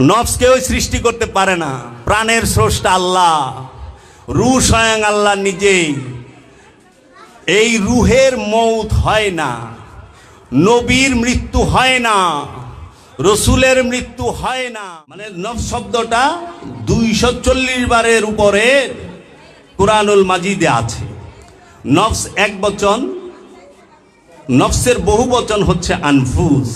নফস কেউ সৃষ্টি করতে পারে না। প্রাণের স্রষ্টা আল্লাহ, রূহ স্বয়ং আল্লাহ নিজেই। এই রুহের মৌত হয় না, নবীর মৃত্যু হয় না, রসুলের মৃত্যু হয় না। মানে নফস শব্দটা 240 বারের উপরে কুরআনুল মাজিদে আছে। নফস এক বচন, নফসের বহু বচন হচ্ছে আনফুস।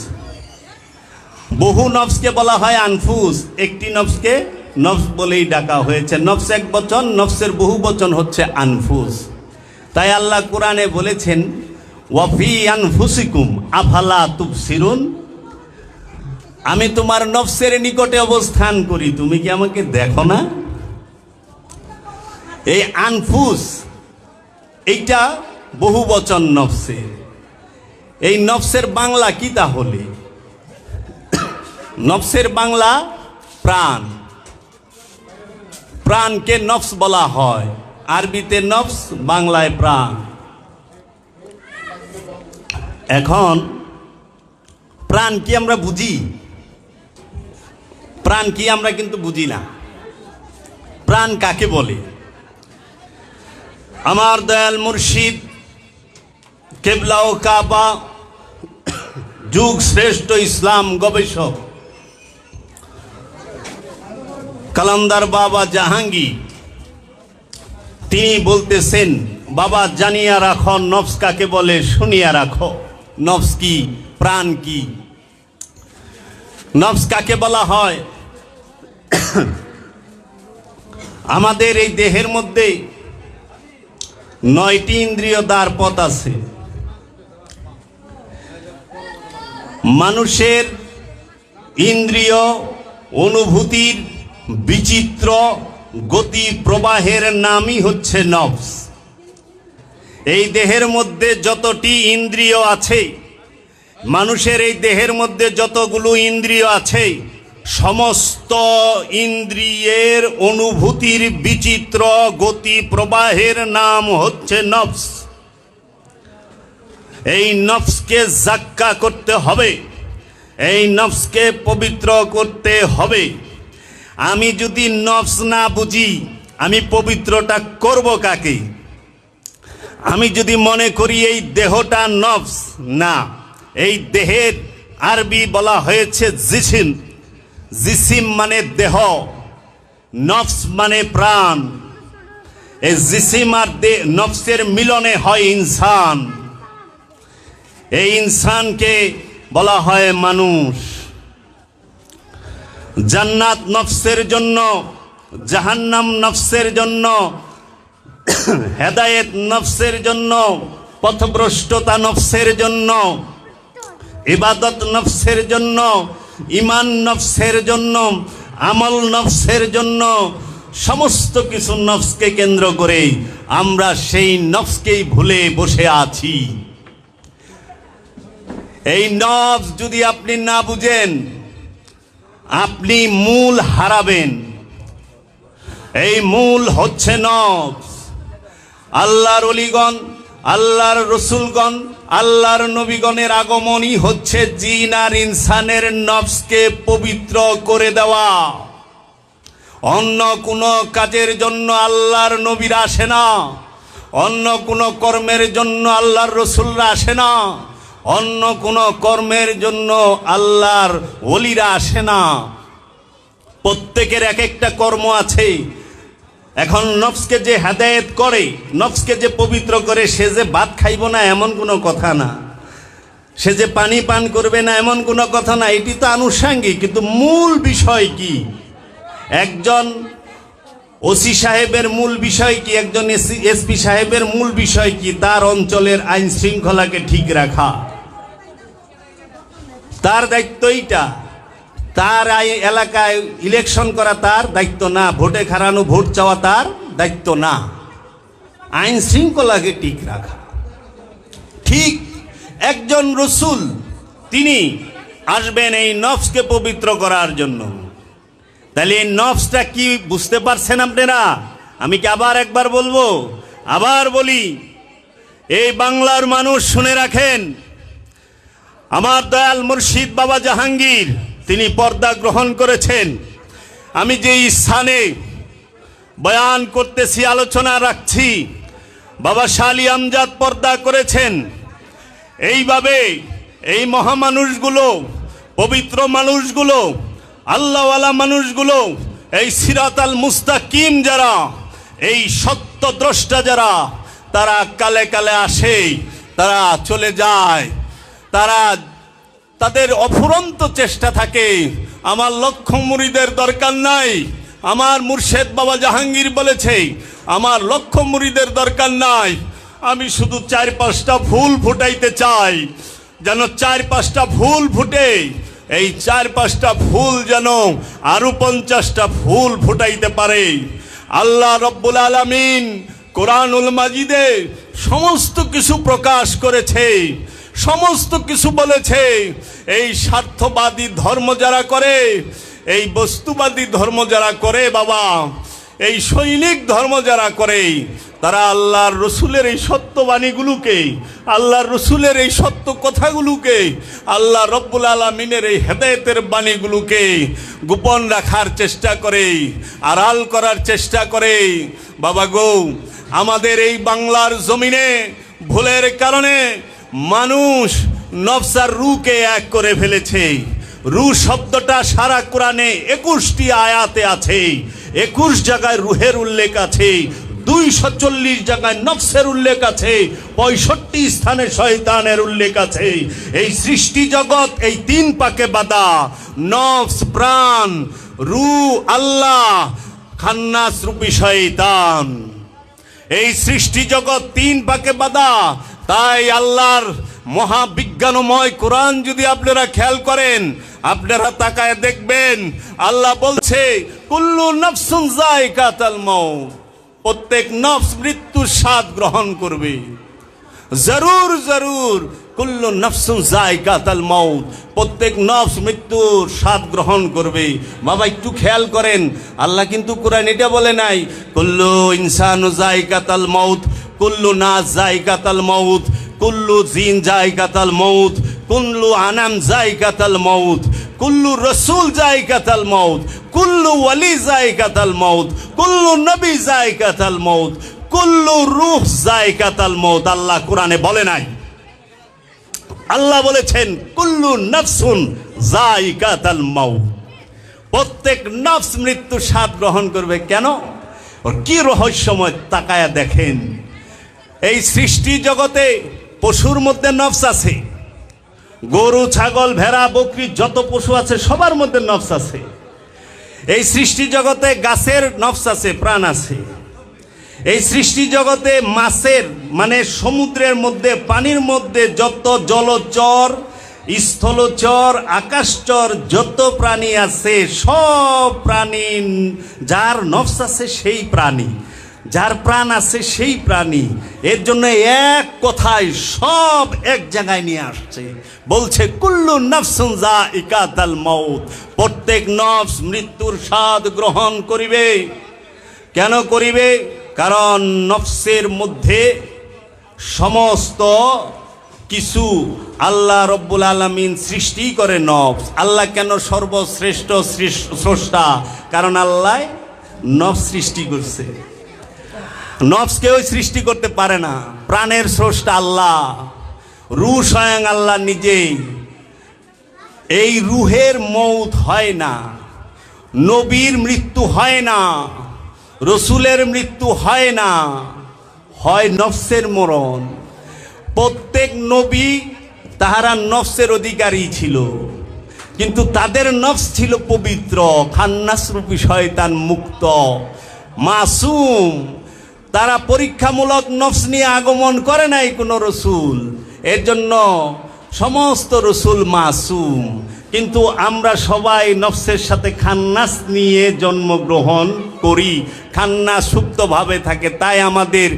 বহু নফসকে বলা হয় আনফুস, একটি নফসকে নফস বলেই ডাকা হয়েছে। নফস এক বচন, নফসের বহু বচন হচ্ছে আনফুস। তাই আল্লাহ কোরআনে বলেছেন, ওয়াফি আনফুসিকুম আফালা তুবসিরুন, আমি তোমার নফসের নিকটে অবস্থান করি, তুমি কি আমাকে দেখো না? এই আনফুস এইটা বহু বচন নফসের। এই নফসের বাংলা কি তাহলে? নফসের বাংলা প্রাণ। প্রাণকে নফস বলা হয়, আরবিতে নফস, বাংলায় প্রাণ। এখন প্রাণ কি আমরা বুঝি? প্রাণ কি আমরা কিন্তু বুঝি না। প্রাণ কাকে বলে? আমার দয়াল মুর্শিদ কেবলা ও কাবা, যুগ শ্রেষ্ঠ ইসলাম গবেষক কালান্দার বাবা জাহাঙ্গীর, তিনি বলতেছেন, বাবা জানিয়া রাখো নফস কাকে বলে, শুনিয়া রাখো নফস কি, প্রাণ কি। নফস কাকে বলা হয়? আমাদের এই দেহের মধ্যে 9টি ইন্দ্রিয় দ্বার পথ আছে। মানুষের ইন্দ্রিয় অনুভূতির বিচিত্র গতি প্রবাহের নামই হচ্ছে নফস। এই দেহের মধ্যে যতটি ইন্দ্রিয় আছে, মানুষের এই দেহের মধ্যে যতগুলো ইন্দ্রিয় আছে, সমস্ত ইন্দ্রিয়ের অনুভূতির বিচিত্র গতি প্রবাহের নাম হচ্ছে নফস। এই নফসকে জাক্কা করতে হবে, এই নফসকে পবিত্র করতে হবে। আমি যদি নফস না বুঝি, আমি পবিত্রটা করব কাকে? আমি যদি মনে করি এই দেহটা নফস, না, এই দেহের আরবি বলা হয়েছে জিসিম। জিসিম মানে দেহ, নফস মানে প্রাণ। এই জিসিম আর নফসের মিলনে হয় ইনসান। এই ইনসানকে বলা হয় মানুষ। জান্নাত নফসের জন্য, জাহান্নাম নফসের জন্য, হেদায়েত নফসের জন্য, পথভ্রষ্টতা নফসের জন্য, ইবাদত নফসের জন্য, ঈমান নফসের জন্য, আমল নফসের জন্য। সমস্ত কিছু নফসকে কেন্দ্র করে আমরা সেই নফসকেই ভুলে বসে আছি। এই নফস যদি আপনি না বুঝেন, আপনি মূল হারাবেন। এই মূল হচ্ছে নফস। আল্লাহর ওলিগণ, আল্লাহর রসুলগণ, আল্লাহর নবীগণের আগমনই হচ্ছে জিন আর ইনসানের নফসকে পবিত্র করে দেওয়া। অন্য কোনো কাজের জন্য আল্লাহর নবীরা আসে না, অন্য কোনো কর্মের জন্য আল্লাহর রসুলরা আসে না, অন্য কোনো কর্মের জন্য আল্লাহর ওলিরা আসে না। প্রত্যেকের এক একটা কর্ম আছে। এখন নফসকে যে হেদায়েত করে, নফসকে যে পবিত্র করে, সে যে ভাত খাইব না এমন কোনো কথা না, সে যে পানি পান করবে না এমন কোনো কথা না। এটি তো আনুষঙ্গিক, কিন্তু মূল বিষয় কি? একজন ওসি সাহেবের মূল বিষয় কি? একজন এসপি সাহেবের মূল বিষয় কি? তার অঞ্চলের আইন শৃঙ্খলাকে ঠিক রাখা, তার দায়িত্ব এইটা। তার এলাকায় ইলেকশন করা তার দায়িত্ব না, ভোটে খারানো, ভোট চাওয়া তার দায়িত্ব না, আইন শৃঙ্খলাকে ঠিক রাখা। ঠিক একজন রসুল তিনি আসবেন এই নফসকে পবিত্র করার জন্য। তাহলে এই নফসটা কি বুঝতে পারছেন আপনারা? আমি কি আবার একবার বলবো? আবার বলি, এই বাংলার মানুষ শুনে রাখেন, আমার দয়াল মুর্শিদ বাবা জাহাঙ্গীর তিনি পর্দা গ্রহণ করেছেন। আমি যে স্থানে বয়ান করতেছি, আলোচনা রাখছি, বাবা শাহ আলী আমজাদ পর্দা করেছেন। এইভাবে এই মহামানুষগুলো, পবিত্র মানুষগুলো, আল্লাহওয়ালা মানুষগুলো, এই সিরাত আল মুস্তাকিম যারা, এই সত্যদ্রষ্টা যারা, তারা কালে কালে আসে, তারা চলে যায়, তাদের অফুরন্ত চেষ্টা থাকে। আমার লক্ষ মুরিদের দরকার নাই। আমার মুর্শেদ বাবা জাহাঙ্গীর বলেছে, আমার লক্ষ মুরিদের দরকার নাই, আমি শুধু 4-5টা ফুল ফুটাইতে চাই, যেন 4-5টা ফুল ফুটে, এই 4-5টা ফুল যেন আরো 50টা ফুল ফুটাইতে পারে। আল্লাহ রব্বুল আলামিন কোরআনুল মাজিদে সমস্ত কিছু প্রকাশ করেছে, সমস্ত কিছু বলেছে। এই স্বার্থবাদী ধর্ম যারা করে, এই বস্তুবাদী ধর্ম যারা করে বাবা, এই সৈনিক ধর্ম যারা করে, তারা আল্লাহর রসুলের এই সত্যবাণীগুলোকে, আল্লাহর রসুলের এই সত্য কথাগুলোকে, আল্লাহ রব্বুল আলামিনের এই হেদায়েতের বাণীগুলোকে গোপন রাখার চেষ্টা করে, আড়াল করার চেষ্টা করে। বাবা গো, আমাদের এই বাংলার জমিনে ভুলের কারণে মানুষ নফস আর রূহকে এক করে ফেলেছে। রূহ শব্দটা সারা কোরআনে 21টি আয়াতে আছে, 21 জায়গায় রূহের উল্লেখ আছে, 240 জায়গায় নফসের উল্লেখ আছে, 65 স্থানে শয়তানের উল্লেখ আছে। এই সৃষ্টি জগৎ এই 3 পাকে বাঁধা, নফস, প্রাণ, রূহ, আল্লাহ, খান্নাস রূপী শয়তান। এই সৃষ্টি জগৎ 3 পাকে বাঁধা। তাই আল্লাহর মহাবিজ্ঞানময় কোরআন যদি আপনারা খেয়াল করেন, আপনারা তাকায় দেখবেন, আল্লাহ বলছে কুল্লু নাফসুন যায়কাতুল মাউত, প্রত্যেক নফস মৃত্যুর স্বাদ গ্রহণ করবে। জরুর জরুর কুল্লু নাফসুন যায়কাতুল মাউত, প্রত্যেক নফস মৃত্যুর স্বাদ গ্রহণ করবে। বাবা একটু খেয়াল করেন, আল্লাহ কিন্তু কোরআন এটা বলে নাই কুল্লু ইনসানু যায়কাতুল মাউত, কুল্লু নাস যায়কাতুল মাউত, কুল্লু জিন যায়কাতুল মাউত, কুল্লু আনাম যায়কাতুল মাউত, কুল্লু রসুল যায়কাতুল মাউত, কুল্লু ওয়ালি যায়কাতুল মাউত, কুল্লু নবী যায়কাতুল মাউত, কুল্লু রূহ যায়কাতুল মাউত। আল্লাহ কোরআনে বলে নাই। আল্লাহ বলেছেন কুল্লু নাফসুন যায়কাতুল মাউত, প্রত্যেক নফস মৃত্যু স্বাদ গ্রহণ করবে। কেন? ওর কি রহস্যময়, তাকায়া দেখেন। এই সৃষ্টি জগতে পশুর মধ্যে নফস আছে, গরু, ছাগল, ভেড়া, বকরি, যত পশু আছে সবার মধ্যে নফস আছে। এই সৃষ্টি জগতে গাছের নফস আছে, প্রাণ আছে। এই সৃষ্টি জগতে মাছের, মানে সমুদ্রের মধ্যে, পানির মধ্যে যত জলচর, স্থলচর, আকাশচর যত প্রাণী আছে, সব প্রাণী যার নফস আছে সেই প্রাণী, যার প্রাণ আছে সেই প্রাণী। এর জন্য এক কথায় সব এক জায়গায় নিয়ে আসছে, বলছে কুল্লু নাফসুন যায়কাতুল মাউত, প্রত্যেক নফস মৃত্যুর স্বাদ গ্রহণ করিবে। কেন করিবে? কারণ নফসের মধ্যে সমস্ত কিছু আল্লাহ রব্বুল আলামিন সৃষ্টি করে নফস। আল্লাহ কেন সর্বশ্রেষ্ঠ স্রষ্টা? কারণ আল্লাহ নফস সৃষ্টি করছে। নফস কেউ সৃষ্টি করতে পারে না। প্রাণের স্রষ্টা আল্লাহ, রূহ স্বয়ং আল্লাহ নিজেই। এই রূহের মৌত হয় না, নবীর মৃত্যু হয় না, রসুলের মৃত্যু হয় না, হয় নফসের মরণ। প্রত্যেক নবী তাহারা নফসের অধিকারী ছিল, কিন্তু তাদের নফস ছিল পবিত্র, খান্নাস রূপী শয়তান মুক্ত, মাসুম। তারা পরীক্ষামূলক নফস নিয়ে আগমন করে নাই কোনো রসুল। এর জন্য সমস্ত রসুল মাসুম। কিন্তু আমরা সবাই নফসের সাথে খান্নাস নিয়ে জন্মগ্রহণ করি, খান্নাস সুপ্তভাবে থাকে। তাই আমাদের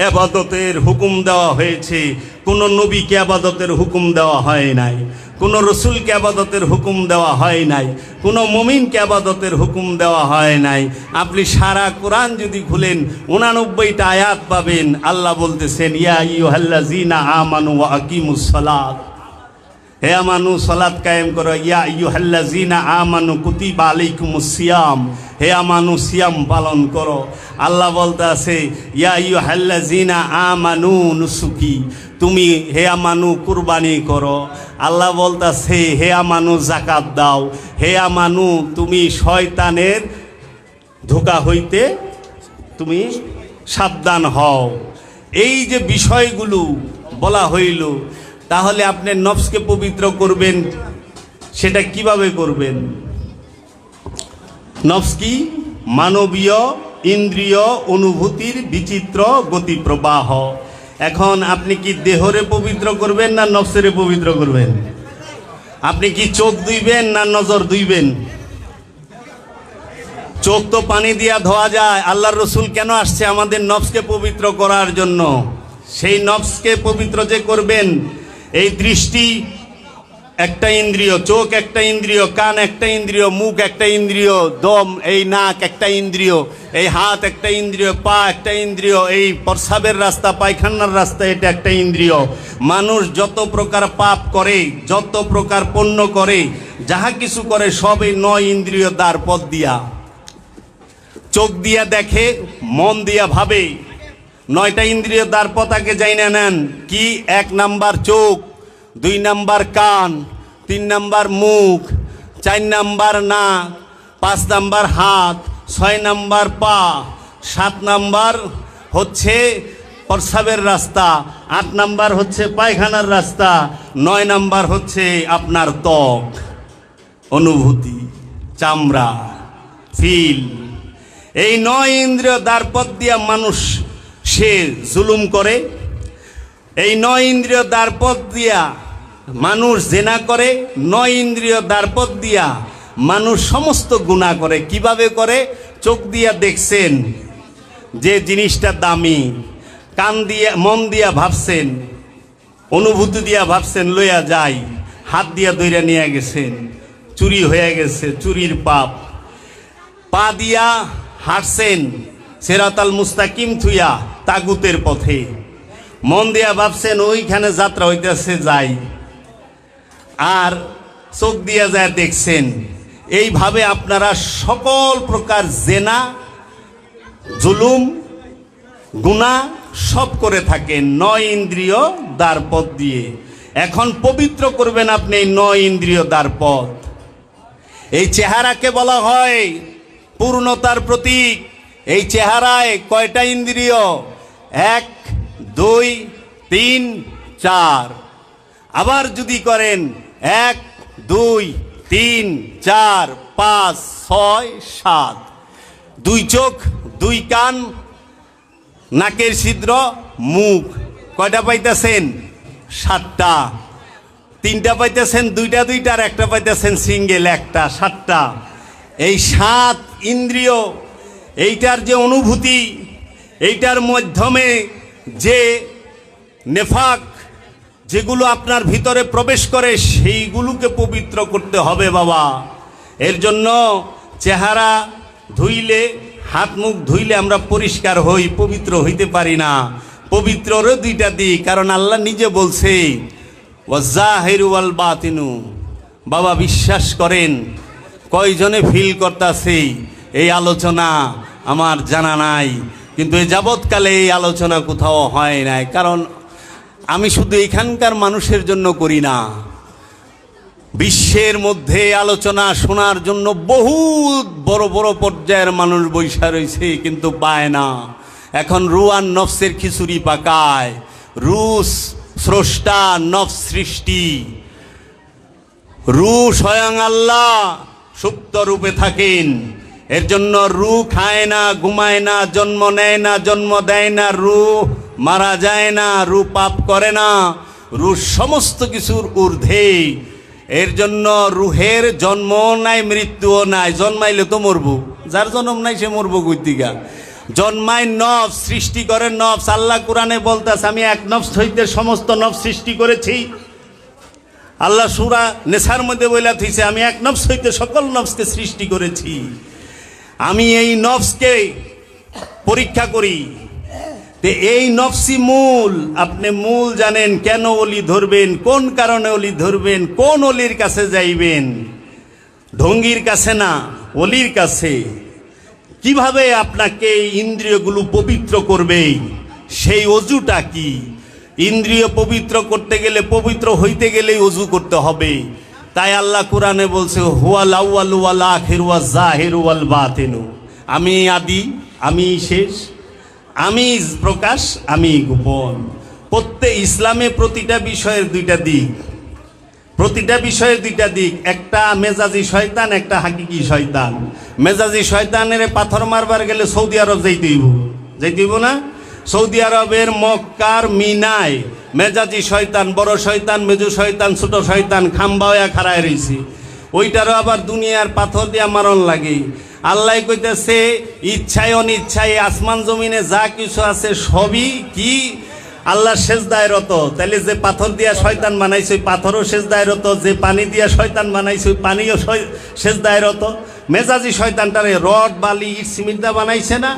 ইবাদতের হুকুম দেওয়া হয়েছে, কোনো নবীকে ইবাদতের হুকুম দেওয়া হয় নাই, কোনো রসুলকে ইবাদতের হুকুম দেওয়া হয় নাই, কোনো মুমিনকে ইবাদতের হুকুম দেওয়া হয় নাই। আপনি সারা কোরআন যদি খুলেন 89টা আয়াত পাবেন। আল্লাহ বলতেছেন ইয়া আইয়ুহাল্লাযীনা আমানু ওয়া আকিমুস সালাত, হে আমানু সালাত কায়েম করো, ইয়া আইয়ুহাল্লাযীনা আমানু কুতিবা আলাইকুমুস সিয়াম, হে আমানু সিয়াম পালন করো। আল্লাহ বলতে আছে ইয়া আইয়ুহাল্লাযীনা আমানু নুসুকি, তুমি হে আমানু কুরবানি করো। আল্লাহ বলতেছে হে আমানু যাকাত দাও, হে আমানু তুমি শয়তানের ধোঁকা হইতে তুমি সাবধান হও। এই যে বিষয়গুলো বলা হইল, তাহলে আপনি নফসকে পবিত্র করবেন, সেটা কিভাবে করবেন? নফস কি? মানবীয় ইন্দ্রিয় অনুভূতির বিচিত্র গতি প্রবাহ। এখন আপনি কি দেহরে পবিত্র করবেন না নফসেরে পবিত্র করবেন? আপনি কি চোখ ধুইবেন না নজর ধুইবেন? চোখ তো পানি দিয়া ধোয়া যায়। আল্লাহর রসুল কেন আসছে? আমাদের নফসকে পবিত্র করার জন্য। সেই নফসকে পবিত্র যে করবেন, এই দৃষ্টি একটা ইন্দ্রিয়, চোখ একটা ইন্দ্রিয়, কান একটা ইন্দ্রিয়, মুখ একটা ইন্দ্রিয়, দম এই নাক একটা ইন্দ্রিয়, এই হাত একটা ইন্দ্রিয়, পা একটা ইন্দ্রিয়, এই প্রস্রাবের রাস্তা পায়খানার রাস্তা এটা একটা ইন্দ্রিয়। মানুষ যত প্রকার পাপ করে, যত প্রকার পুণ্য করে, যাহা কিছু করে সব এই 9 ইন্দ্রিয় দ্বার পথ দিয়া। চোখ দিয়া দেখে, মন দিয়া ভাবে, 9টা ইন্দ্রিয় দ্বার পথ আগে যাই না নেন কি? 1 নাম্বার চোখ, 2 নাম্বার কান, 3 নাম্বার মুখ, 4 নাম্বার নাক, 5 নাম্বার হাত, 6 নাম্বার পা, 7 নাম্বার হচ্ছে প্রস্রাবের রাস্তা, 8 নাম্বার হচ্ছে পায়খানার রাস্তা, 9 নাম্বার হচ্ছে আপনার ত্বক, অনুভূতি, চামড়া, ফিল। এই 9 ইন্দ্রিয় দ্বারপথ দিয়া মানুষ সে জুলুম করে। এই 9 ইন্দ্রিয় দ্বারপথ দিয়া মানুষ জেনা করে। 9 ইন্দ্রিয় দ্বারপথ দিয়া মানুষ সমস্ত গুনাহ করে। কিভাবে করে? চোখ দিয়া দেখছেন যে জিনিসটা দামি, কান দিয়া মন দিয়া ভাবছেন, অনুভূতি দিয়া ভাবছেন লইয়া যাই, হাত দিয়া ধইরা নিয়ে গেছেন, চুরি হয়ে গেছে, চুরির পাপ। পা দিয়া হাঁটছেন সিরাতাল মুস্তাকিম থুইয়া তাগুতের পথে, মন দিয়া ভাবছেন ওইখানে যাত্রা হইতেছে যাই, আর চোখ দিয়া যায় দেখছেন। এইভাবে আপনারা সকল প্রকার জেনা, জুলুম, গুনাহ সব করে থাকেন 9 ইন্দ্রিয় দ্বারপথ দিয়ে। এখন পবিত্র করবেন আপনি এই 9 ইন্দ্রিয় দ্বারপথ। এই চেহারাকে বলা হয় পূর্ণতার প্রতীক। এই চেহারায় কয়টা ইন্দ্রিয়? 1, 2, 3, 4। আবার যদি করেন 1, 2, 3, 4, 5, 6, 7। 2 চোখ, 2 কান, নাকের ছিদ্র, মুখ। কয়টা পাইতেছেন? 7টা। 3টা পাইতেছেন 2টা 2টা, আর একটা পাইতেছেন সিঙ্গেল একটা, 7টা। এই 7 ইন্দ্রিয়, এইটার যে অনুভূতি, এইটার মাধ্যমে যে নেফাক যেগুলো আপনার ভিতরে প্রবেশ করে, সেইগুলোকে পবিত্র করতে হবে বাবা। এর জন্য চেহারা ধুইলে, হাত মুখ ধুইলে আমরা পরিষ্কার হই, পবিত্র হইতে পারি না। পবিত্ররও 2টা দিক, কারণ আল্লাহ নিজে বলছে ওয়াজাহিরু ওয়াল বাতিনু। বাবা বিশ্বাস করেন, কয়জনে ফিল করতেছে এই আলোচনা আমার জানা নাই, কিন্তু এই যাবৎকালে এই আলোচনা কোথাও হয় নাই। কারণ আমি শুধু এখানকার মানুষের জন্য করি না, বিশ্বের মধ্যে আলোচনা শোনার জন্য বহুত বড় বড় পর্যায়ের মানুষ বৈশা রয়েছে, কিন্তু পায় না। এখন রু আর নফসের খিচুড়ি পাকায়। রুস স্রষ্টা, নফস সৃষ্টি। রু স্বয়ং আল্লাহ সুপ্ত রূপে থাকেন। এর জন্য রু খায় না, ঘুমায় না, জন্ম নেয় না, জন্ম দেয় না, রু মারা যায় না, রু পাপ করে না, রু সমস্ত কিছুর ঊর্ধ্বে। এর জন্য রুহের জন্ম নাই, মৃত্যুও নাই। জন্মাইলে তো মরবো, যার জন্ম নাই সে মরবো কইতিকা। জন্মায় নফস, সৃষ্টি করে নফস। আল্লাহ কোরআনে বলতেছে আমি এক নফস হইতে সমস্ত নফস সৃষ্টি করেছি। আল্লাহ সূরা নেসার মধ্যে বইলা থইছে আমি এক নফস হইতে সকল নফসকে সৃষ্টি করেছি। আমি এই নফসকে পরীক্ষা করি, তে এই নফসি মূল, আপনি মূল জানেন কেন অলি ধরবেন, কোন কারণে অলি ধরবেন, কোন অলির কাছে যাইবেন, ঢঙ্গির কাছে না, অলির কাছে। কিভাবে আপনাকে ইন্দ্রিয়গুলো পবিত্র করবে, সেই অজুটা কি? ইন্দ্রিয় পবিত্র করতে গেলে, পবিত্র হইতে গেলেই অজু করতে হবে। তাই আল্লাহ কোরআনে বলছে হুয়াল আউয়ালু ওয়াল আখিরু ওয়াজ জাহিরু ওয়াল বাতিনু, আমি আদি, আমি শেষ, আমি প্রকাশ, আমি গোপন। প্রত্যেক ইসলামে প্রতিটা বিষয়ের দুইটা দিক, প্রতিটা বিষয়ের দুইটা দিক, একটা মেজাজি শয়তান, একটা হাকিকি শয়তান। মেজাজি শয়তানের পাথর মারবার গেলে সৌদি আরব যাইতেইব না? সৌদি আরবের মক্কার মিনায় মেজাজি শয়তান, বড় শয়তান, মেজু শয়তান, ছোট শয়তান খাম্বায়া খাড়ায় রয়েছে। ওইটারও আবার দুনিয়ার পাথর দিয়া মারণ লাগে। আল্লাহ কইতেছে ইচ্ছায় অনিচ্ছায় আসমান জমিনে যা কিছু আছে সবই কি আল্লাহ সেজদায় রত। তাহলে যে পাথর দিয়া শয়তান বানাইছে ওই পাথরও সেজদায় রত, যে পানি দিয়া শয়তান বানাইছে ওই পানিও সেজদায় রত। মেজাজি শয়তানটারে রড বালি ইট সিমেন্টটা বানাইছে না,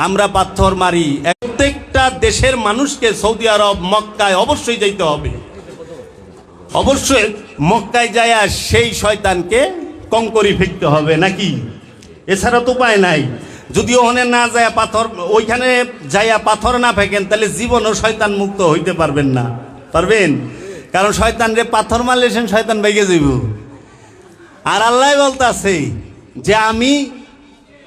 আমরা পাথর মারি। প্রত্যেকটা দেশের মানুষকে সৌদি আরব মক্কায় অবশ্যই যাইতে হবে, অবশ্যই মক্কায় যায় সেই শয়তানকে কঙ্করি ফেকতে হবে, নাকি? এছাড়া তো উপায় নাই। যদি ওখানে না যায় পাথর, ওইখানে যাইয়া পাথর না ফেকেন, তাহলে জীবনও শয়তান মুক্ত হইতে পারবেন না। পারবেন? কারণ শয়তান রে পাথর মারলে শয়তান ভেঙে যাইব। আর আল্লাহ বলতাছে যে আমি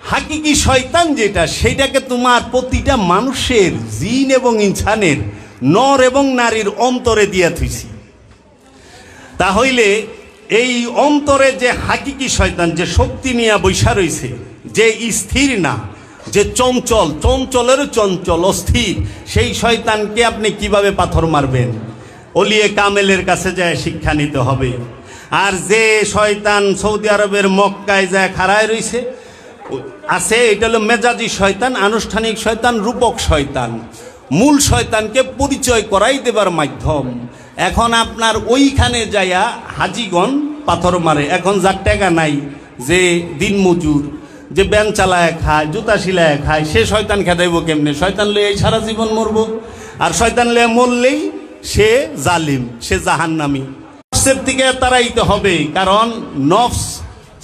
হাকিকি শয়তান যেটা, সেইটাকে তোমার প্রতিটা মানুষের, জিন এবং ইনসানের, নর এবং নারীর অন্তরে দিয়া থুইছি। তাহলে এই অন্তরে যে হাকিকি শয়তান, যে শক্তি নিয়ে বৈশা রইছে, যে স্থির না, যে চঞ্চল, চঞ্চলেরও চঞ্চল, অস্থির, সেই শয়তানকে আপনি কিভাবে পাথর মারবেন? ওলিয়ে কামেলের কাছে যায় শিক্ষা নিতে হবে। আর যে শয়তান সৌদি আরবের মক্কায় যায় খাড়ায় রইছে আছে, এটা হলো মেজাজি শয়তান, আনুষ্ঠানিক শয়তান, রূপক শয়তান। মূল শয়তানকে পরিচয় করাই দেবার মাধ্যম। এখন আপনার ওইখানে যাইয়া হাজিগণ পাথর মারে। এখন যার টাকা নাই, যে দিন মজুর, যে ব্যান চালায় খায়, জুতা সিলায় খায়, সে শয়তান খেদাইব কেমনে? শয়তান লয়ে সারা জীবন মরব। আর শয়তান লয়ে মরলেই সে জালিম, সে জাহান্নামী। নফসের দিকে তাড়াইতে হবে, কারণ নফস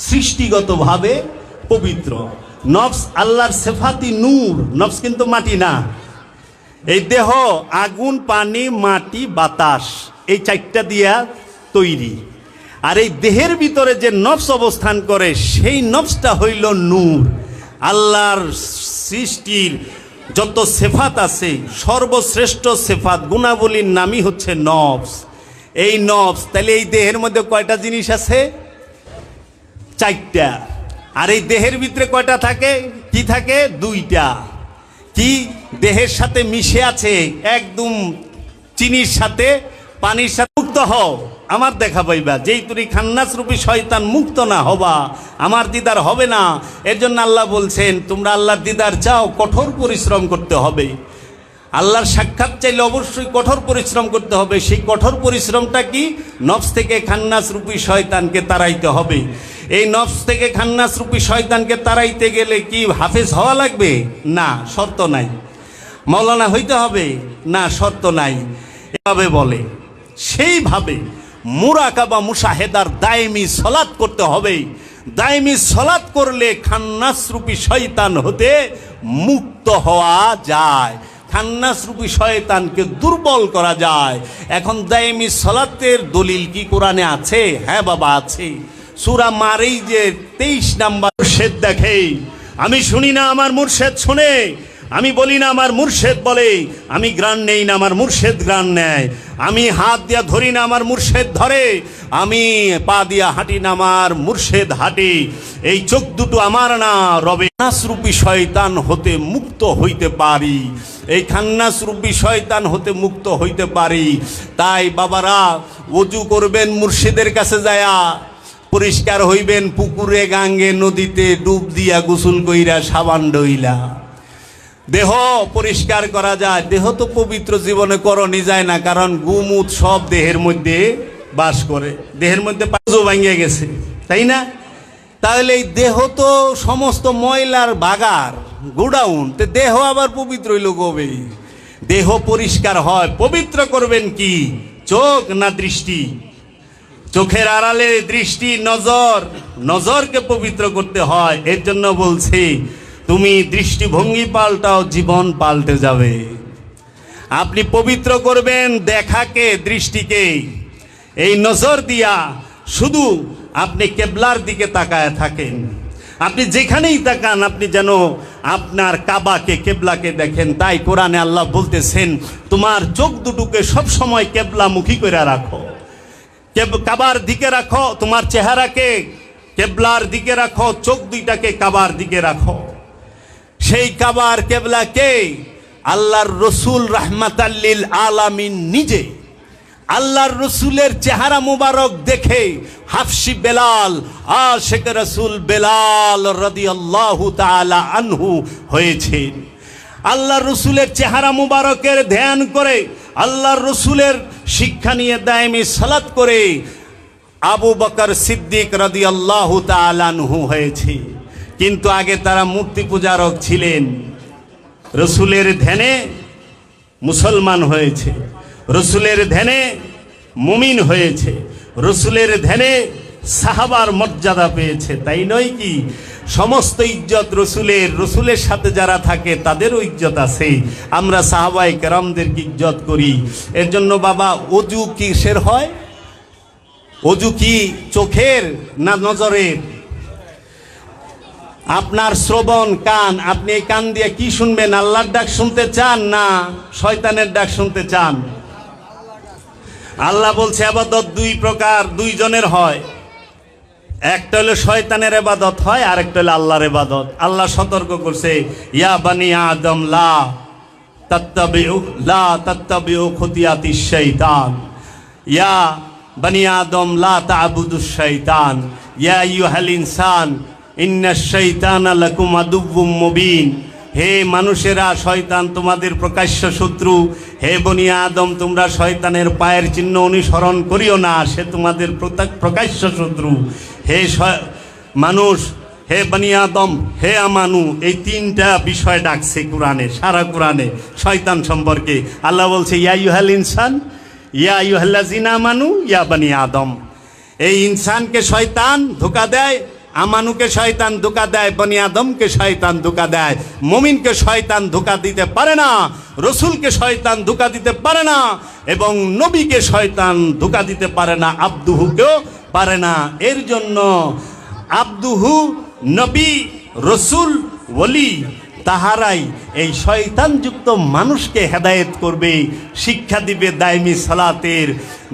সৃষ্টিগতভাবে পবিত্র। নফস আল্লাহর সেফাতি নূর, নফস কিন্তু মাটি না। এই দেহ আগুন, পানি, মাটি, বাতাস, এই চারটা দিয়া তৈরি। আর এই দেহের ভিতরে যে নফস অবস্থান করে, সেই নফসটা হইল নূর। আল্লাহর সৃষ্টির যত সেফাত আছে, সর্বশ্রেষ্ঠ সেফাত, গুণাবলীর নামই হচ্ছে নফস। এই নফস, তাহলে এই দেহের মধ্যে কয়টা জিনিস আছে? চারটা। আর এই দেহের ভিতরে কয়টা থাকে? কি থাকে? দুইটা। কি? দেহের সাথে মিশে আছে, একদম চিনির সাথে, পানির সাথে। মুক্ত হও, আমার দেখা পাইবা। যেই তুমি খান্নাস রূপী শয়তান মুক্ত না হবা, আমার দিদার হবে না। এর জন্য আল্লাহ বলছেন, তোমরা আল্লাহর দিদার চাও, কঠোর পরিশ্রম করতে হবে। আল্লাহর সাক্ষাৎ চাইলে অবশ্যই কঠোর পরিশ্রম করতে হবে। সেই কঠোর পরিশ্রমটা কি? নফস থেকে খান্নাস রূপী শয়তানকে তাড়াইতে হবে। এই নফস থেকে খান্নাস রূপী শয়তানকে তাড়াইতে গেলে কি হাফেজ হওয়া লাগবে? না, শর্ত নাই। মাওলানা হইতে হবে? না, শর্ত নাই। এভাবে বলে, সেইভাবে মুরাকাবা মুশাহেদার দায়েমি সলাত করতে হবে। দায়েমি সলাত করলে খান্নাস রূপী শয়তান হতে মুক্ত হওয়া যায়, খান্নাস রূপী শয়তানকে দুর্বল করা যায়। এখন দায়েমি সলাতের দলিল কি কোরআনে আছে? হ্যাঁ বাবা, আছে। সূরা মারেই যে 23 নাম্বার মুর্শেদ দেখে, আমি শুনি না আমার মুর্শেদ শুনে, আমি বলি না আমার মুর্শেদ বলে, আমি গ্রান নেই না আমার মুর্শেদ গ্রান নেয়, আমি হাত দিয়া ধরি না আমার মুর্শেদ ধরে, আমি পা দিয়া হাঁটি না আমার মুর্শেদ হাঁটি, এই চোখ দুটো আমার না, রবে খান্নাসরূপী শয়তান হতে মুক্ত হইতে পারি, এই খান্নাসরূপী শয়তান হতে মুক্ত হইতে পারি। তাই বাবারা, ওযু করবেন মুর্শিদের কাছে যায়া, পরিষ্কার হইবেন পুকুরে, গাঙ্গে, নদীতে ডুব দিয়া, গোসল কইরা, সাবান ডইলা। দেহ পরিষ্কার করা যায়। দেহ তো পবিত্র জীবনে করণই যায় না, কারণ গুমুত সব দেহের মধ্যে বাস করে, দেহের মধ্যে পাজও ভাঙিয়ে গেছে, তাই না? তাহলে এই দেহ তো সমস্ত ময়লার বাগার, গোডাউন, তো দেহ আবার পবিত্র হইল কবে? দেহ পরিষ্কার হয়। পবিত্র করবেন কি? চোখ না দৃষ্টি? চোখের আড়ালে দৃষ্টি, নজর, নজরকে পবিত্র করতে হয়। এর জন্য বলছি তুমি দৃষ্টিভঙ্গি পাল্টাও, জীবন পাল্টে যাবে। আপনি পবিত্র করবেন দেখাকে, দৃষ্টিকে। এই নজর দিয়া শুধু আপনি কেবলার দিকে তাকায় থাকেন। আপনি যেখানেই তাকান আপনি যেন আপনার কাবাকে, কেবলাকে দেখেন। তাই কোরআনে আল্লাহ বলতেছেন তোমার চোখ দুটোকে সব সময় কেবলামুখী করে রাখো, কাবার দিকে রাখো। তোমার চেহারাকে কেবলার দিকে রাখো, চোখ দুইটাকে কাবার দিকে রাখো। সেই কাবার কেবলাকে আল্লাহর রসুল রাহমাতাল্লিল আলামিন নিজে, আল্লাহর রসুলের চেহারা মুবারক দেখে হাফসি বেলাল, আশিক রসুল বেলাল রাদিয়াল্লাহু তাআলা আনহু হয়েছেন। আল্লাহর রসুলের চেহারা মুবারকের ধ্যান করে, আল্লাহর রসুলের শিক্ষা নিয়ে দায়েমি সালাত করে আবু বকর সিদ্দিক রাদিয়াল্লাহু তাআলা আনহু হয়েছে। কিন্তু আগে তারা মূর্তি পূজারক ছিলেন। রসুলের ধ্যানে মুসলমান হয়েছে, রসুলের ধ্যানে মুমিন হয়েছে, রসুলের ধ্যানে সাহাবার মর্যাদা পেয়েছে। তাই নয় কি? সমস্ত ইজ্জত রসুলের, রসুলের সাথে যারা থাকে তাদেরও ইজ্জত আছে। আমরা সাহাবায়ে কেরামদেরকে ইজ্জত করি। এর জন্য বাবা, অজু কিসের হয়? অজু কি চোখের না নজরের? আপনার শ্রবণ কান, আপনি এই কান দিয়ে কি শুনবেন? আল্লাহর ডাক শুনতে চান না শয়তানের ডাক শুনতে চান? আল্লাহ বলছে ইবাদত দুই প্রকার, দুইজনের হয়। একটা হলো শয়তানের ইবাদত হয়, আর একটা হলো আল্লাহর ইবাদত। আল্লাহ সতর্ক করছে, ইয়া বানি আদম লা তাত্তাবিউ খুতিয়াতিশ শাইতান, ইয়া বানি আদম লা তা'বুদুশ শাইতান, ইয়া আইয়ুহাল ইনসান ইন্নাশ শাইতানা লাকুম আদুউম মুবিন। হে মানুষেরা, শয়তান তোমাদের প্রকাশ্য শত্রু। হে বনি আদম, তোমরা শয়তানের পায়ের চিহ্ন অনুসরণ করিও না, সে তোমাদের প্রকাশ্য শত্রু। হে মানুষ, হে বনি আদম, হে আমানু, এই তিনটা বিষয় ডাকছে কোরআনে, সারা কোরআনে শয়তান সম্পর্কে। আল্লাহ বলছে ইয়া আইয়ুহাল ইনসান, ইয়া আইয়ুহাল্লাযিনা আমানু, ইয়া বনি আদম। এই ইনসানকে শয়তান ধোঁকা দেয়, আমানুকে শয়তান ধোঁকা দেয়, বনি আদমকে শয়তান ধোঁকা দেয়। মুমিনকে শয়তান ধোঁকা দিতে পারে না, রসুলকে শয়তান ধোঁকা দিতে পারে না, এবং নবীকে শয়তান ধোঁকা দিতে পারে না, আব্দুহুকেও পারে না। এর জন্য আব্দুহু, নবী, রসুল, ওলি তাহারাই এই শয়তানযুক্ত মানুষকে হেদায়েত করবে, শিক্ষা দিবে দায়মি সালাতের,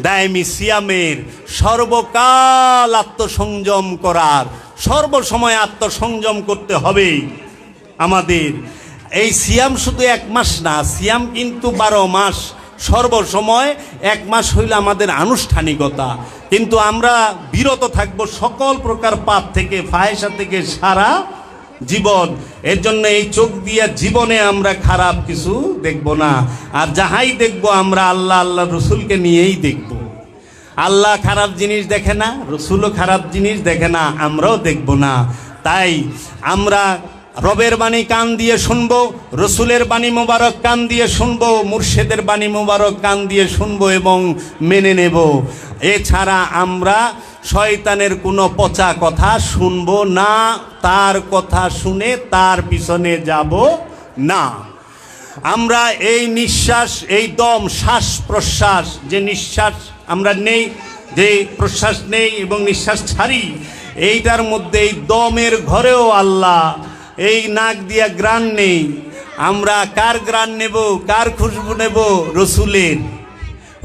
দায়মি সিয়ামের, সর্বকাল আত্মসংযম করার, সর্বসময় আত্মসংযম করতে হবে আমাদের। এই সিয়াম শুধু এক মাস না, সিয়াম কিন্তু 12 মাস, সর্বসময়। এক মাস হইল আমাদের আনুষ্ঠানিকতা, কিন্তু আমরা বিরত থাকব সকল প্রকার পাপ থেকে, ফাহেসা থেকে সারা জীবন। এর জন্য এই চোখ দিয়ে জীবনে আমরা খারাপ কিছু দেখব না, আর যাহাই দেখব আমরা আল্লাহ, আল্লাহ রসুলকে নিয়েই দেখব। আল্লাহ খারাপ জিনিস দেখে না, রসুলও খারাপ জিনিস দেখে না, আমরাও দেখব না। তাই আমরা রবের বাণী কান দিয়ে শুনবো, রসুলের বাণী মোবারক কান দিয়ে শুনবো, মুর্শেদের বাণী মোবারক কান দিয়ে শুনবো এবং মেনে নেব। এছাড়া আমরা শয়তানের কোনো পচা কথা শুনবো না, তার কথা শুনে তার পিছনে যাব না। আমরা এই নিঃশ্বাস, এই দম, শ্বাস প্রশ্বাস, যে নিঃশ্বাস আমরা নেই, যে প্রশ্বাস নেই এবং নিঃশ্বাস ছাড়ি, এইটার মধ্যে এই দমের ঘরেও আল্লাহ, এই নাক দিয়া গ্রাণ নেই। আমরা কার গ্রাণ নেব, কার খুশবু নেব? রসুলের,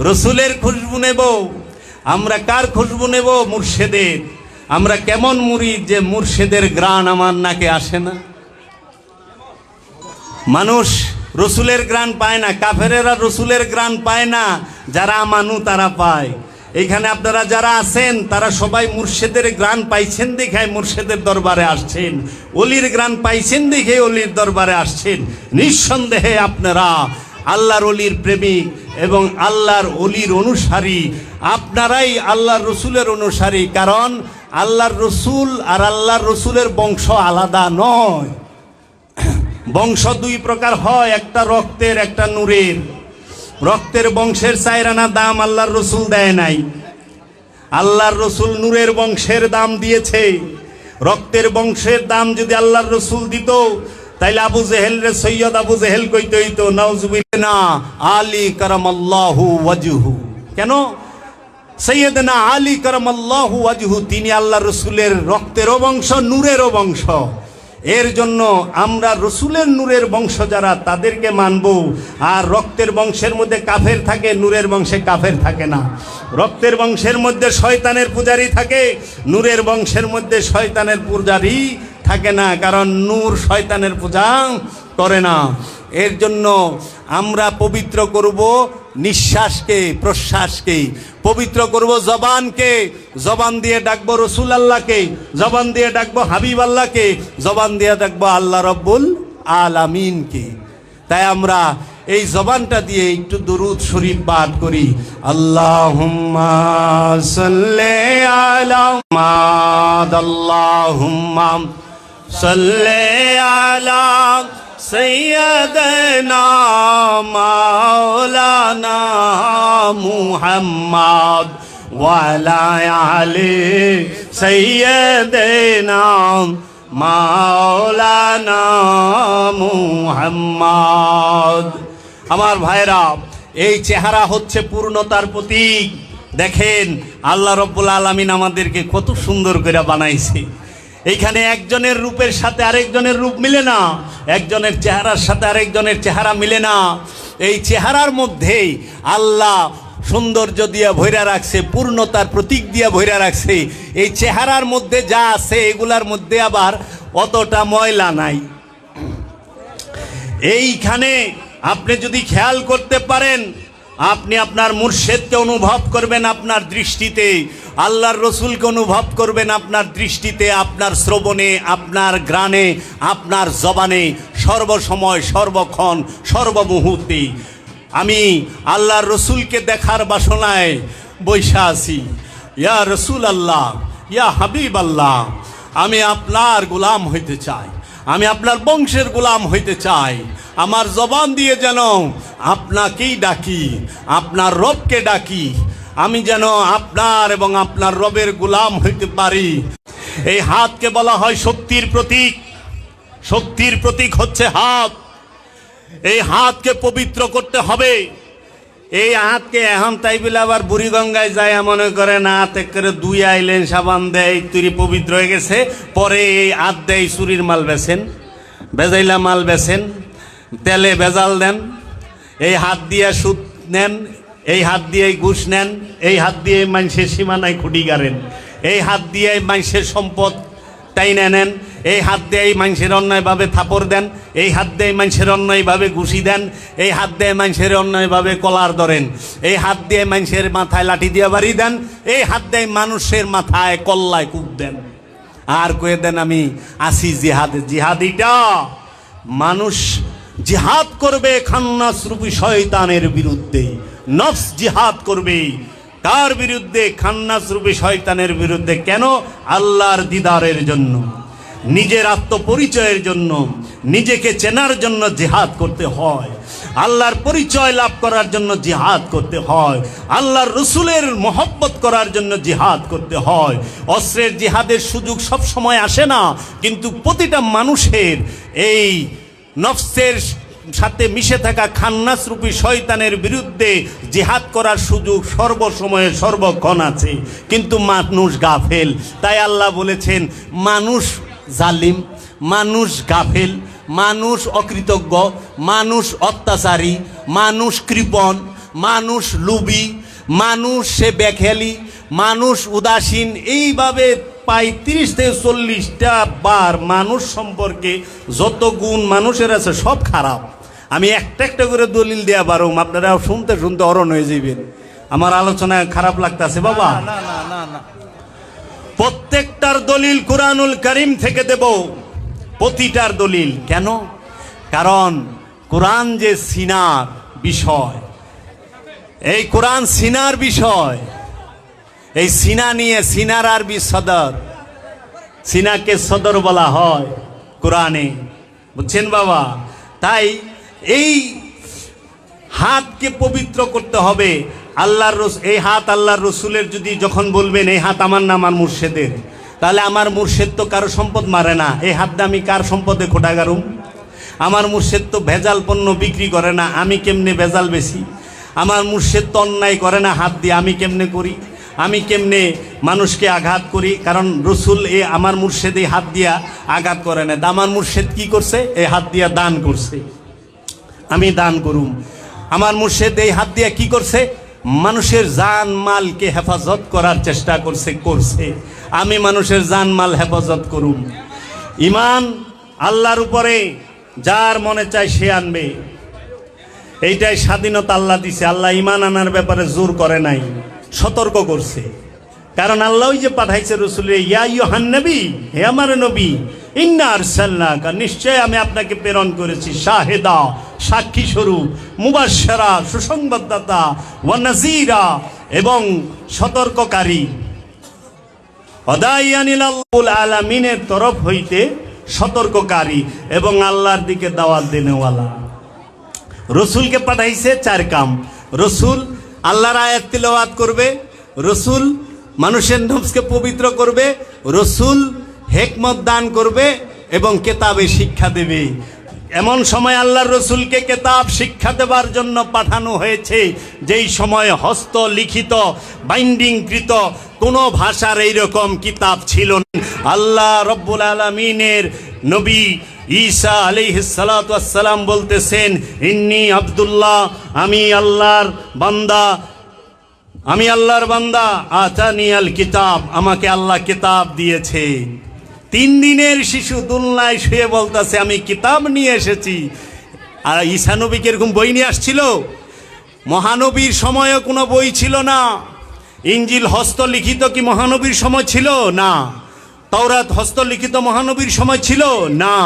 রসুলের খুশবু নেব। আমরা কার খুশবু নেব? মুর্শেদের। আমরা কেমন মুরিদ যে মুর্শেদের গ্রাণ আমার নাকে আসে না? মানুষ রসুলের গ্রাণ পায় না, কাফেরেরা রসুলের গ্রাণ পায় না, যারা আমানু তারা পায়। এখানে আপনারা যারা আছেন তারা সবাই মুর্শেদের গ্রাণ পাইছেন দেখে মুর্শেদের দরবারে আসছেন, অলির গ্রাণ পাইছেন দেখে অলির দরবারে আসছেন। নিঃসন্দেহে আপনারা আল্লাহর অলির প্রেমিক এবং আল্লাহর অলির অনুসারী, আপনারাই আল্লাহর রসুলের অনুসারী। কারণ আল্লাহর রসুল আর আল্লাহর রসুলের বংশ আলাদা নয়। বংশ দুই প্রকার হয়, একটা রক্তের, একটা নূরের। রক্তের বংশের 4 আনা দাম আল্লাহর রসুল দেয় নাই, আল্লাহর রসুল নূরের বংশের দাম দিয়েছে। রক্তের বংশের দাম যদি আল্লাহর রসুল দিত, তাইলে আবু জেহেল রে সৈয়দ আবু জেহেল কইতে হইতো নাউজুবিল্লাহ আলী কারামাল্লাহু ওয়াজহু। কেন? সৈয়দনা আলী কারামাল্লাহু ওয়াজহু তিনি আল্লাহর রসুলের রক্তেরও বংশ, নূরেরও বংশ। এর জন্য আমরা রসুলের নূরের বংশ যারা, তাদেরকে মানব। আর রক্তের বংশের মধ্যে কাফের থাকে, নূরের বংশে কাফের থাকে না। রক্তের বংশের মধ্যে শয়তানের পূজারি থাকে, নূরের বংশের মধ্যে শয়তানের পূজারি থাকে না, কারণ নূর শয়তানের পূজা করে না। এর জন্য আমরা পবিত্র করব নিঃশ্বাসকে, প্রশ্বাসকে, পবিত্র করব জবানকে। জবান দিয়ে ডাকবো রসুল আল্লাহকে, জবান দিয়ে ডাকবো হাবিব আল্লাহকে, জবান দিয়ে ডাকবো আল্লাহ রব্বুল আলামিনকে। তাই আমরা এই জবানটা দিয়ে একটু দুরূদ শরীফ পাঠ করি। আল্লাহুম্মা সাল্লি আলা মুহাম্মাদ, আল্লাহুম্মা সাল্লি আলা সৈয়দনা মাওলানা মুহাম্মদ ওয়া আলা আলি সৈয়দনা মাওলানা মুহাম্মদ। আমার ভাইরা, এই চেহারা হচ্ছে পূর্ণতার প্রতীক। দেখেন আল্লাহ রব্বুল আলামিন আমাদেরকে কত সুন্দর করে বানাইছে। এইখানে একজনের রূপের সাথে আরেকজনের রূপ মিলে না, একজনের চেহারার সাথে আরেকজনের চেহারা মিলে না। এই চেহারার মধ্যেই আল্লাহ সৌন্দর্য দিয়া ভইরা রাখছে, পূর্ণতার প্রতীক দিয়া ভইরা রাখছে। এই চেহারার মধ্যে যা আছে এগুলার মধ্যে আবার অতটা ময়লা নাই। এইখানে আপনি যদি খেয়াল করতে পারেন, আপনি আপনার মুর্শেদকে অনুভব করবেন আপনার দৃষ্টিতে, আল্লাহর রসুলকে অনুভব করবেন আপনার দৃষ্টিতে, আপনার শ্রবণে, আপনার ঘ্রাণে, আপনার জবানে, সর্বসময়, সর্বক্ষণ, সর্বমুহূর্তে। আমি আল্লাহর রসুলকে দেখার বাসনায় বৈশা আছি। ইয়া রসুল আল্লাহ, ইয়া হাবিব আল্লাহ, আমি আপনার গোলাম হইতে চাই, আমি আপনার বংশের গোলাম হইতে চাই। আমার জবান দিয়ে যেন আপনাকেই ডাকি, আপনার রবকে ডাকি, আমি যেন আপনার এবং আপনার রবের গোলাম হইতে পারি। এই হাতকে বলা হয় শক্তির প্রতীক। শক্তির প্রতীক হচ্ছে হাত। এই হাতকে পবিত্র করতে হবে। এই হাতকে এখন তাই বলে আবার বুড়িগঙ্গায় যায় মনে করে না, হাতে করে 2 আইলেন সাবান দেয়, তুই পবিত্র হয়ে গেছে। পরে এই হাত দেয় চুরির মাল বেছেন, বেজাইলা মাল বেছেন, তেলে ভেজাল দেন, এই হাত দিয়ে সুদ নেন, এই হাত দিয়ে ঘুষ নেন, এই হাত দিয়ে মানুষের সীমানায় খুঁটি গাড়েন, এই হাত দিয়ে মানুষের সম্পদ টাইনে নেন, এই হাত দিয়ে মানুষের অন্যায়ভাবে থাপড় দেন, এই হাত দিয়ে মানুষের অন্যায়ভাবে ঘুষি দেন, এই হাত দিয়ে মানুষের অন্যায়ভাবে কলার ধরেন, এই হাত দিয়ে মানুষের মাথায় লাঠি দিয়ে বাড়ি দেন, এই হাত দিয়ে মানুষের মাথায় কল্লায় কূপ দেন। আর কয়ে দেন আমি আসি জিহাদে। জিহাদিটা মানুষ জিহাদ করবে খান্নাস রূপী শয়তানের বিরুদ্ধে। নফস জিহাদ করবে কার বিরুদ্ধে? খান্নাস রূপী শয়তানের বিরুদ্ধে। কেন? আল্লাহর দিদারের জন্য, নিজের আত্মপরিচয়ের জন্য, নিজেকে চেনার জন্য জিহাদ করতে হয়, আল্লাহর পরিচয় লাভ করার জন্য জিহাদ করতে হয়, আল্লাহর রসুলের মহব্বত করার জন্য জিহাদ করতে হয়। অস্ত্রের জিহাদের সুযোগ সব সময় আসে না, কিন্তু প্রতিটা মানুষের এই নফসের সাথে মিশে থাকা খান্নাস রূপী শয়তানের বিরুদ্ধে জিহাদ করার সুযোগ সর্বসময়ে সর্বক্ষণ আছে, কিন্তু মানুষ গাফেল। তাই আল্লাহ বলেছেন মানুষ জালিম, মানুষ গাফেল, মানুষ অকৃতজ্ঞ, মানুষ অত্যাচারী, মানুষ কৃপণ, মানুষ লুবি, মানুষ সে বেখেলি, মানুষ উদাসীন। এইভাবে প্রায় 30 থেকে 40টা বার মানুষ সম্পর্কে যত গুণ মানুষের আছে সব খারাপ। আমি একটা একটা করে দলিল দেওয়া পারুম, আপনারা শুনতে শুনতে অরণ হয়ে যাবেন। আমার আলোচনা খারাপ লাগতেছে বাবা? না না না না, প্রত্যেকটার দলিল কুরআনুল কারীম থেকে দেব, প্রতিটার দলিল। কেন? কারণ কোরআন যে সিনার বিষয়, এই কোরআন সিনার বিষয়। এই সিনা নিয়ে, সিনার আরবি সদর, সিনাকে সদর বলা হয় কোরআনে। বুঝছেন বাবা? তাই এই হাতকে পবিত্র করতে হবে। এই হাত আল্লাহর রসুলের, যদি যখন বলবেন এই হাত আমার না আমার মুর্শেদের, তাহলে আমার মুর্শেদ তো কারো সম্পদ মারে না, এই হাতটা আমি কার সম্পদে খোটা গারুম? আমার মুর্শেদ তো ভেজাল পণ্য বিক্রি করে না, আমি কেমনে ভেজাল বেশি? আমার মুর্শেদ তো অন্যায় করে না হাত দিয়ে, আমি কেমনে করি? আমি কেমনে মানুষকে আঘাত করি? কারণ রসুল আমার মুর্শেদ এই হাত দিয়া আঘাত করে না। আমার মুর্শেদ কি করছে? এই হাত দিয়া দান করছে, আমি দান করুম। আমার মুর্শেদ এই হাত দিয়া কি করছে? মানুষের জান মালকে হেফাজত করার চেষ্টা করছে, আমি মানুষের জান মাল হেফাজত করুম। ইমান আল্লাহর উপরে যার মনে চায় সে আনবে, এইটাই স্বাধীনতা আল্লাহ দিছে। আল্লাহ ইমান আনার ব্যাপারে জোর করে নাই, সতর্ক করছে। কারণ আল্লাহ ওই যে পাঠাইছে রসুল, ইয়া আইয়ুহান নবী, হে আমার নবী, ইন্না আরসালনাকা, নিশ্চয় আমি আপনাকে প্রেরণ করেছি, শাহেদা, সাক্ষী স্বরূপ, মুবাশশিরা, সুসংবাদদাতা, ওয়া নাযীরা, এবং সতর্ককারী, ওয়াদাইয়ান ইলাল আলামিনের তরফ হইতে সতর্ককারী এবং আল্লাহর দিকে দাওয়াত দেনেওয়ালা। রসুলকে পাঠাইছে 4 কাম। রসুল আল্লাহর আয়াত তিলাওয়াত করবে, রসুল মানুষের নফসকে পবিত্র করবে, রসুল হিকমত দান করবে এবং কেতাবে শিক্ষা দেবে। এমন সময় আল্লাহর রসুলকে কেতাব শিক্ষা দেবার জন্য পাঠানো হয়েছে যেই সময় হস্তলিখিত বাইন্ডিংকৃত কোনো ভাষার এইরকম কিতাব ছিল না। আল্লাহ রব্বুল আলামিনের নবী ঈসা আলাইহিস সালাতু ওয়াস সালাম বলতেছেন, ইন্নী আব্দুল্লাহ, আমি আল্লাহর বান্দা, আতানিয়াল কিতাব, আমাকে আল্লাহ কিতাব দিয়েছে। 3 দিনের শিশু দুলনায় শুয়ে বলতেছে আমি কিতাব নিয়ে এসেছি। আর ঈসা নবী কিরকম বই নিয়ে আসছিল? মহানবীর সময়ও কোনো বই ছিল না। ইনজিল হস্তলিখিত কি মহানবীর সময় ছিল? না। তাওরাত হস্তলিখিত মহানবীর সময় ছিল? না।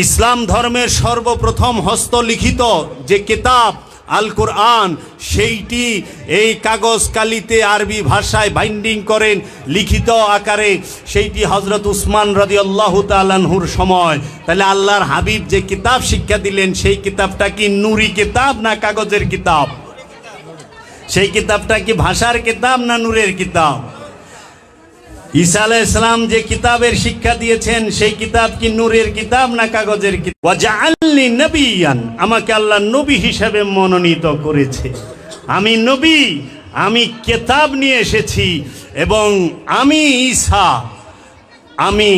ইসলাম ধর্মের সর্বপ্রথম হস্তলিখিত যে কিতাব আল কোরআন, সেইটি এই কাগজ কালিতে আরবি ভাষায় বাইন্ডিং করেন লিখিত আকারে, সেইটি হযরত উসমান রাদিয়াল্লাহু তাআলা আনহুর সময়। তাহলে আল্লাহর হাবিব যে কিতাব শিক্ষা দিলেন, সেই কিতাবটা কি নুরি কিতাব না কাগজের কিতাব? সেই কিতাবটা কি ভাষার কিতাব না নূরের কিতাব? ঈসা আলাইহিস সালাম যে কিতাবের শিক্ষা দিয়েছেন, সেই কিতাব কি নূরের কিতাব না কাগজের কিতাব? ওয়া জাআলনি নবিয়ান, আমাকে আল্লাহ নবী হিসেবে মনোনীত করেছে। আমি নবী, আমি কিতাব নিয়ে এসেছি এবং আমি ঈসা, আমি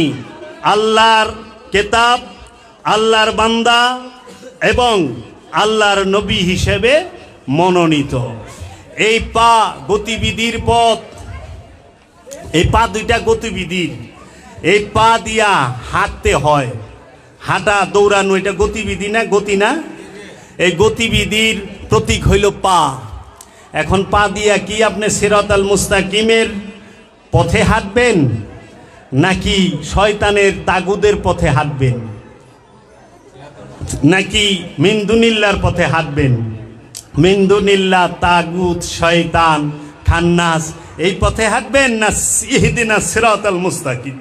আল্লাহর কিতাব, আল্লাহর বান্দা এবং আল্লাহর নবী হিসেবে মনোনীত। এই পা গতিবিধির পথ, এই পা দুইটা গতিবিধির, এই পা দিয়া হাঁটতে হয়। হাঁটা দৌড়ানো এটা গতিবিধি না? গতি না? এই গতিবিধির প্রতীক হইল পা। এখন পা দিয়া কি আপনি সিরাতাল মুস্তাকিমের পথে হাঁটবেন নাকি শয়তানের তাগুদের পথে হাঁটবেন, নাকি মিনদুনিল্লাহর পথে হাঁটবেন? মিনদুনিল্লাহ, তাগুত, শয়তান, খান্নাস, এই পথে হাঁটবেন না ইহদিনাস সিরাতাল মুস্তাকিম?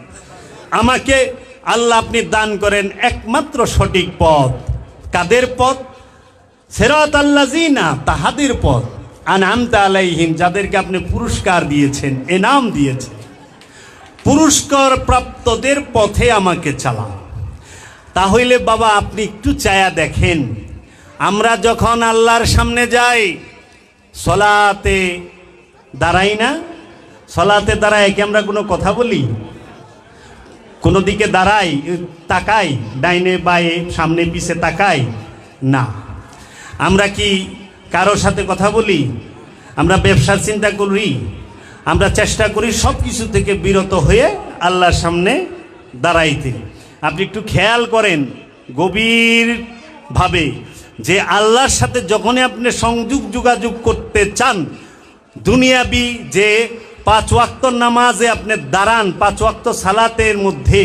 আমাকে আল্লাহ আপনি দান করেন একমাত্র সঠিক পথ। কাদের পথ? সিরাতাল্লাযিনা, তাহাদের পথ, আনআমতা আলাইহিম, যাদেরকে আপনি পুরস্কার দিয়েছেন, এনাম দিয়েছেন। পুরস্কার প্রাপ্তদের পথে আমাকে চালান। তাহলে বাবা আপনি একটু চায়া দেখেন, আমরা যখন আল্লাহর সামনে যাই সলাতে দাঁড়াই না? সলাতে দাঁড়াই কি আমরা কোনো কথা বলি? কোনো দিকে দাঁড়াই, তাকাই, ডাইনে বায়ে, সামনে পিছে তাকাই না। আমরা কি কারোর সাথে কথা বলি? আমরা ব্যবসার চিন্তা করি? আমরা চেষ্টা করি সব কিছু থেকে বিরত হয়ে আল্লাহর সামনে দাঁড়াইতে। আপনি একটু খেয়াল করেন গভীরভাবে যে আল্লাহর সাথে যখনই আপনি যোগাযোগ করতে চান, দুনিয়াবি যে 5 ওয়াক্ত নামাজে আপনি দাঁড়ান, 5 ওয়াক্ত সালাতের মধ্যে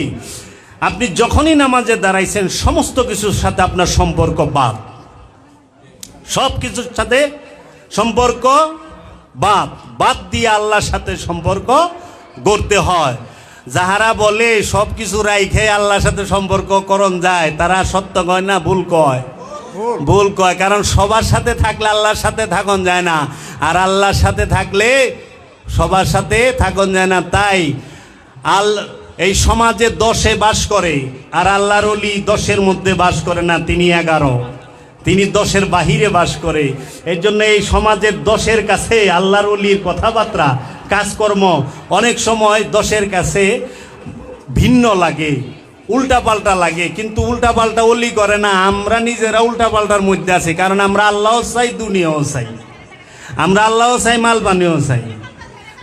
আপনি যখনই নামাজে দাঁড়াইছেন, সমস্ত কিছুর সাথে আপনার সম্পর্ক বাদ, সব কিছুর সাথে সম্পর্ক বাদ দিয়ে আল্লাহর সাথে সম্পর্ক গড়তে হয়। যাহারা বলে সব কিছু রাইখে আল্লাহর সাথে সম্পর্ক করণ যায়, তারা সত্য কয় না ভুল কয়? ভুল কয়। কারণ সবার সাথে থাকলে আল্লাহর সাথে থাকন যায় না, আর আল্লাহর সাথে থাকলে সবার সাথে থাকন যায় না। তাই এই সমাজে 10-এ বাস করে, আর আল্লাহর ওলি 10-এর মধ্যে বাস করে না, তিনি 11, তিনি 10-এর বাহিরে বাস করে। এই জন্য এই সমাজের 10-এর কাছে আল্লাহর ওলির কথাবার্তা কাজকর্ম অনেক সময় 10-এর কাছে ভিন্ন লাগে, উল্টাপাল্টা লাগে। কিন্তু উল্টাপাল্টা ওলি করে না, আমরা নিজেরা উল্টাপাল্টার মধ্যে আছি। কারণ আমরা আল্লাহও চাই, দুনিয়াও চাই, আমরা আল্লাহও চাই, মালপানিও চাই।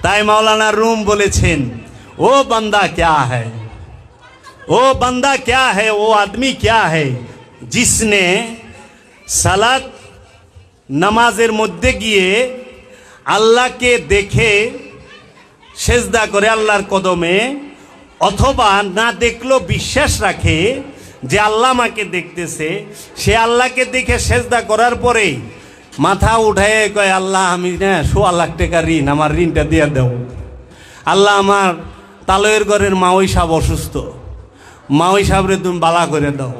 তাই মাওলানা রুম বলেছেন, ও বান্দা क्या है, ও বান্দা क्या है, ও আদমি क्या है जिसने সালাত নামাজের মধ্যে গিয়ে আল্লাহকে দেখে সেজদা করে আল্লাহর কদমে, অথবা না দেখলেও বিশ্বাস রাখে যে আল্লাহ আমাকে দেখতেছে, সে আল্লাহকে দেখে সেজদা করার পরে মাথা উঠায় কয়, আল্লাহ আমি না 1.5 লাখ টাকা ঋণ, আমার ঋণটা দিয়ে দাও। আল্লাহ আমার তালয়ের ঘরের মাওই সাহেব অসুস্থ, মাওই সাহেবরে তুমি বালা করে দাও।